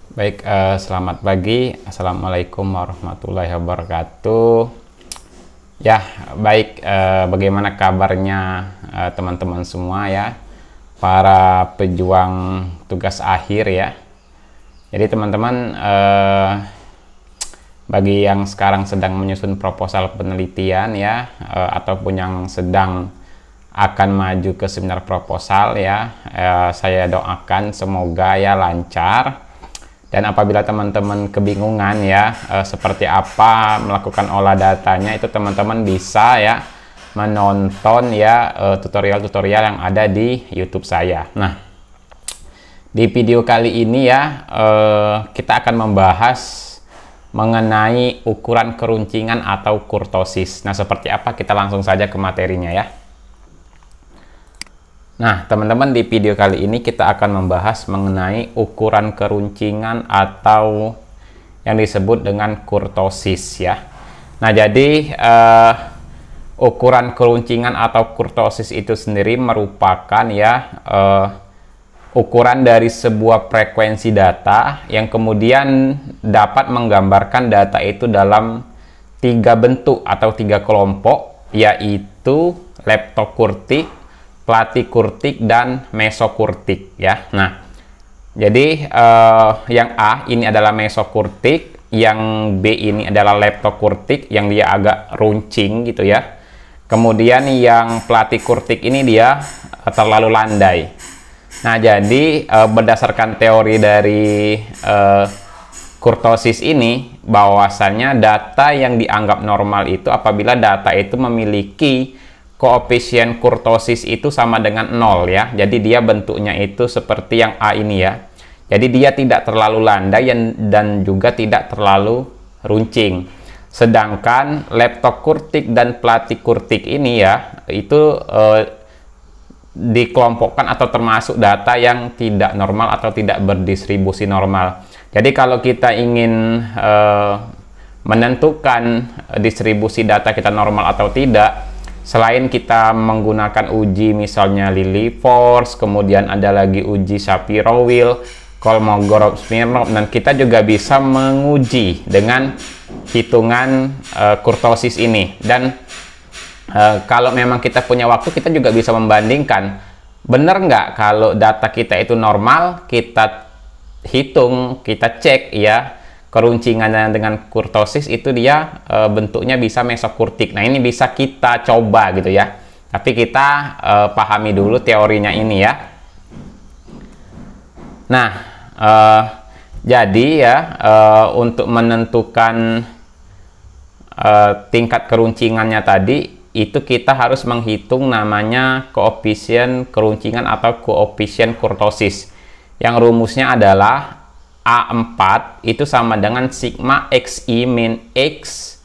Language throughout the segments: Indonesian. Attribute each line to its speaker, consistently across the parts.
Speaker 1: Baik, selamat pagi. Assalamualaikum warahmatullahi wabarakatuh. Ya, baik, bagaimana kabarnya teman-teman semua ya, para pejuang tugas akhir ya. Jadi teman-teman, bagi yang sekarang sedang menyusun proposal penelitian ya, ataupun yang sedang akan maju ke seminar proposal ya, saya doakan semoga ya lancar. Dan apabila teman-teman kebingungan ya seperti apa melakukan olah datanya, itu teman-teman bisa ya menonton ya tutorial-tutorial yang ada di YouTube saya. Nah, di video kali ini ya kita akan membahas mengenai ukuran keruncingan atau kurtosis. Nah, seperti apa, kita langsung saja ke materinya ya. Nah, teman-teman, di video kali ini kita akan membahas mengenai ukuran keruncingan atau yang disebut dengan kurtosis ya. Nah, jadi ukuran keruncingan atau kurtosis itu sendiri merupakan ya ukuran dari sebuah frekuensi data yang kemudian dapat menggambarkan data itu dalam tiga bentuk atau tiga kelompok, yaitu leptokurtik, platikurtik, dan mesokurtik ya. Nah, jadi yang A ini adalah mesokurtik, yang B ini adalah leptokurtik yang dia agak runcing gitu ya. Kemudian yang platikurtik ini dia terlalu landai. Nah, jadi berdasarkan teori dari kurtosis ini, bahwasannya data yang dianggap normal itu apabila data itu memiliki koefisien kurtosis itu sama dengan 0 ya. Jadi dia bentuknya itu seperti yang A ini ya. Jadi dia tidak terlalu landai dan juga tidak terlalu runcing. Sedangkan leptokurtik dan platikurtik ini ya, itu dikelompokkan atau termasuk data yang tidak normal atau tidak berdistribusi normal. Jadi kalau kita ingin menentukan distribusi data kita normal atau tidak, selain kita menggunakan uji misalnya Lilliefors, kemudian ada lagi uji Shapiro-Wilk, Kolmogorov-Smirnov, dan kita juga bisa menguji dengan hitungan kurtosis ini. Dan kalau memang kita punya waktu, kita juga bisa membandingkan, benar nggak kalau data kita itu normal, kita hitung, kita cek ya, keruncingannya dengan kurtosis itu dia bentuknya bisa mesokurtik. Nah, ini bisa kita coba gitu ya. Tapi kita pahami dulu teorinya ini ya. Nah, jadi ya untuk menentukan tingkat keruncingannya tadi, itu kita harus menghitung namanya koefisien keruncingan atau koefisien kurtosis. Yang rumusnya adalah A4 itu sama dengan sigma XI min X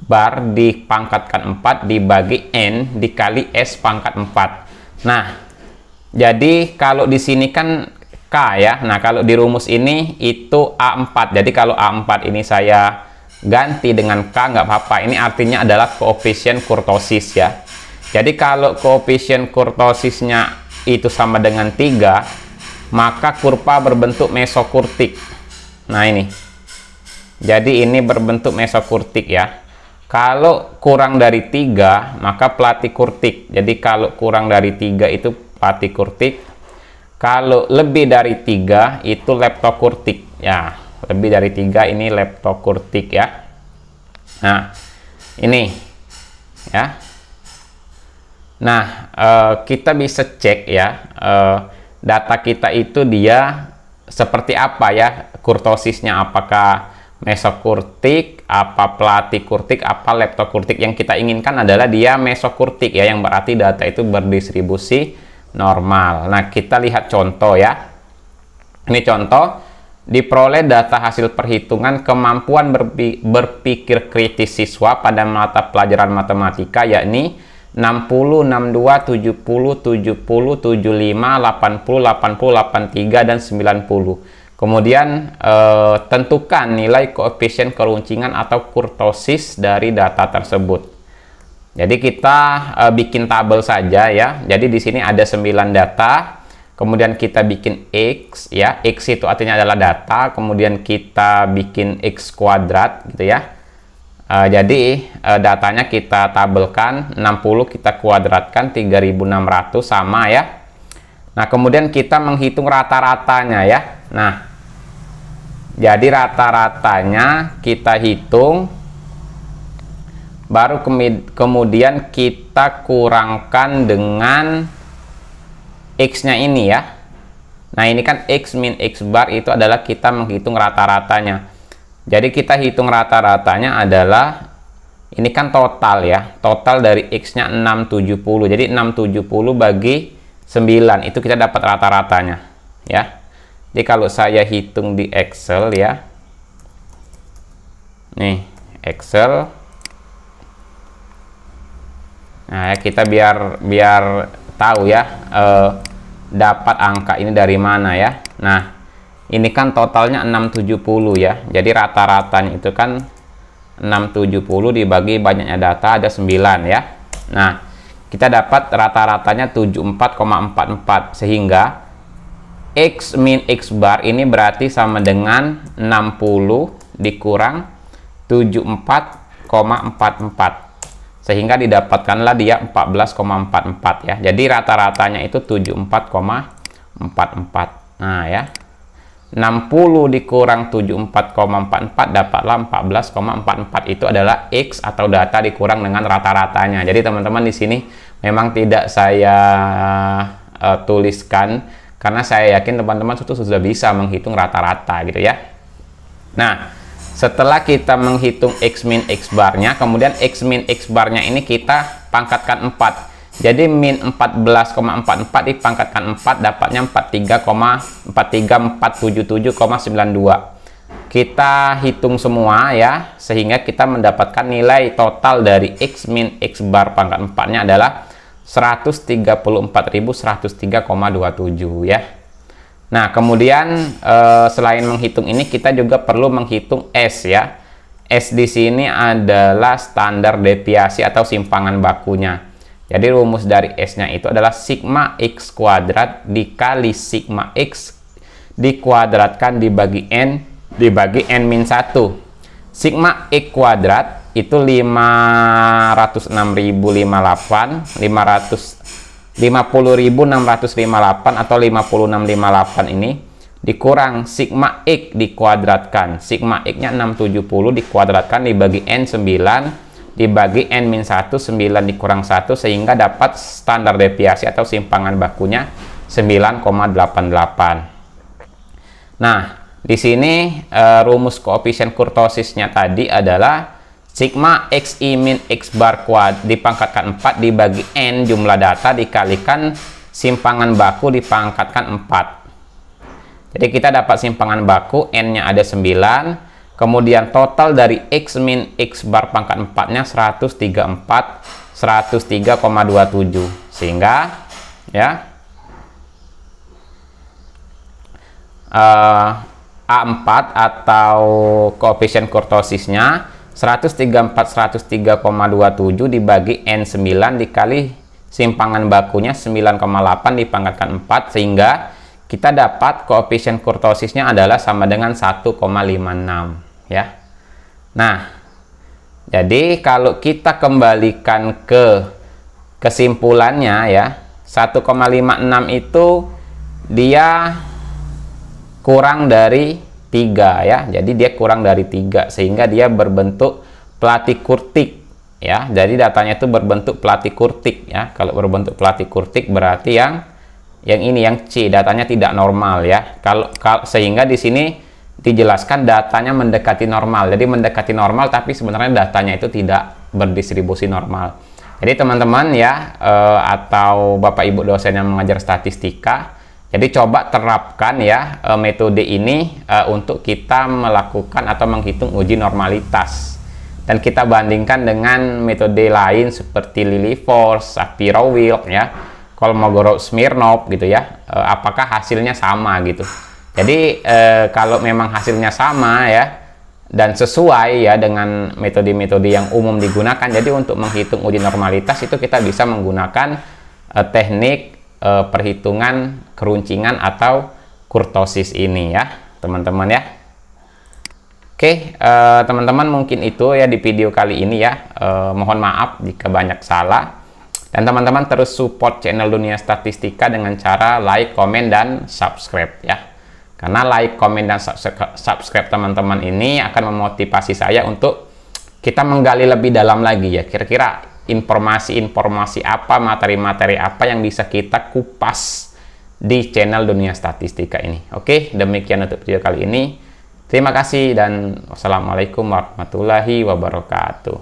Speaker 1: bar dipangkatkan 4 dibagi N dikali S pangkat 4. Nah, jadi kalau di sini kan K ya. Nah, kalau di rumus ini itu A4. Jadi kalau A4 ini saya ganti dengan K nggak apa-apa. Ini artinya adalah koefisien kurtosis ya. Jadi kalau koefisien kurtosisnya itu sama dengan 3, maka kurva berbentuk mesokurtik. Nah, ini. Jadi ini berbentuk mesokurtik ya. Kalau kurang dari 3, maka platikurtik. Jadi kalau kurang dari 3 itu platikurtik. Kalau lebih dari 3 itu leptokurtik. Ya, lebih dari 3 ini leptokurtik ya. Nah, ini ya. Nah, kita bisa cek ya, data kita itu dia seperti apa ya kurtosisnya, apakah mesokurtik, apa platikurtik, apa leptokurtik. Yang kita inginkan adalah dia mesokurtik ya, yang berarti data itu berdistribusi normal. Nah, kita lihat contoh ya. Ini contoh, diperoleh data hasil perhitungan kemampuan berpikir kritis siswa pada mata pelajaran matematika, yakni 60, 62, 70, 70, 75, 80, 80, 83, dan 90. Kemudian tentukan nilai koefisien keruncingan atau kurtosis dari data tersebut. Jadi kita bikin tabel saja ya. Jadi di sini ada 9 data. kemudian kita bikin X ya, X itu artinya adalah data, kemudian kita bikin X kuadrat gitu ya. Jadi datanya kita tabelkan, 60 kita kuadratkan 3600 sama ya. Nah kemudian kita menghitung rata-ratanya ya. Nah jadi rata-ratanya kita hitung, baru kemudian kita kurangkan dengan X-nya ini ya. Nah ini kan X min X bar itu adalah kita menghitung rata-ratanya. Jadi kita hitung rata-ratanya adalah, ini kan total ya, total dari X-nya 670. Jadi 670 bagi 9 itu kita dapat rata-ratanya ya. Jadi kalau saya hitung di Excel ya, nih Excel, nah kita biar tahu ya dapat angka ini dari mana ya. Nah ini kan totalnya 670 ya, jadi rata-ratanya itu kan 670 dibagi banyaknya data ada 9 ya. Nah kita dapat rata-ratanya 74,44, sehingga X min X bar ini berarti sama dengan 60 dikurang 74,44, sehingga didapatkanlah dia 14,44 ya. Jadi rata-ratanya itu 74,44. Nah ya, 60 dikurang 74,44 dapatlah 14,44. Itu adalah X atau data dikurang dengan rata-ratanya. Jadi teman-teman di sini memang tidak saya tuliskan, karena saya yakin teman-teman itu sudah bisa menghitung rata-rata gitu ya. Nah setelah kita menghitung X min X barnya, kemudian X min X barnya ini kita pangkatkan 4. Jadi min 14,44 dipangkatkan 4 dapatnya 43,477,92. Kita hitung semua ya, sehingga kita mendapatkan nilai total dari X min X bar pangkat 4 nya adalah 134.103,27 ya. Nah kemudian selain menghitung ini, kita juga perlu menghitung S ya. S di sini adalah standar deviasi atau simpangan bakunya. Jadi rumus dari S-nya itu adalah sigma X kuadrat dikali sigma X dikuadratkan dibagi N dibagi N min 1. Sigma X kuadrat itu 506.058, 50.658 atau 5658 ini dikurang sigma X dikuadratkan. Sigma X-nya 670 dikuadratkan dibagi N 9 dibagi N min 1, 9 dikurang 1, sehingga dapat standar deviasi atau simpangan bakunya 9,88. Nah, di sini rumus koefisien kurtosisnya tadi adalah sigma XI min X bar kuad dipangkatkan 4 dibagi N jumlah data dikalikan simpangan baku dipangkatkan 4. Jadi kita dapat simpangan baku, N-nya ada 9. Kemudian total dari X min X bar pangkat 4 nya 103,27, sehingga ya A4 atau koefisien kurtosisnya 103,27 dibagi N9 dikali simpangan bakunya 9,8 dipangkatkan 4, sehingga kita dapat koefisien kurtosisnya adalah sama dengan 1,56 ya. Nah, jadi kalau kita kembalikan ke kesimpulannya ya, 1,56 itu dia kurang dari 3 ya. Jadi dia kurang dari 3, sehingga dia berbentuk platykurtik ya. Jadi datanya itu berbentuk platykurtik ya. Kalau berbentuk platykurtik berarti yang ini yang C, datanya tidak normal ya. Sehingga di sini dijelaskan datanya mendekati normal. Jadi mendekati normal, tapi sebenarnya datanya itu tidak berdistribusi normal. Jadi teman-teman ya, atau Bapak Ibu dosen yang mengajar statistika, jadi coba terapkan ya metode ini untuk kita melakukan atau menghitung uji normalitas. Dan kita bandingkan dengan metode lain seperti Lilliefors, Shapiro-Wilk ya, Kolmogorov-Smirnov gitu ya, apakah hasilnya sama gitu. Jadi kalau memang hasilnya sama ya dan sesuai ya dengan metode-metode yang umum digunakan, jadi untuk menghitung uji normalitas itu kita bisa menggunakan teknik perhitungan keruncingan atau kurtosis ini ya teman-teman ya. Oke, teman-teman, mungkin itu ya di video kali ini ya. Mohon maaf jika banyak salah. Dan teman-teman terus support channel Dunia Statistika dengan cara like, komen, dan subscribe ya. Karena like, komen, dan subscribe teman-teman ini akan memotivasi saya untuk kita menggali lebih dalam lagi ya. Kira-kira informasi-informasi apa, materi-materi apa yang bisa kita kupas di channel Dunia Statistika ini. Oke, demikian untuk video kali ini. Terima kasih dan wassalamualaikum warahmatullahi wabarakatuh.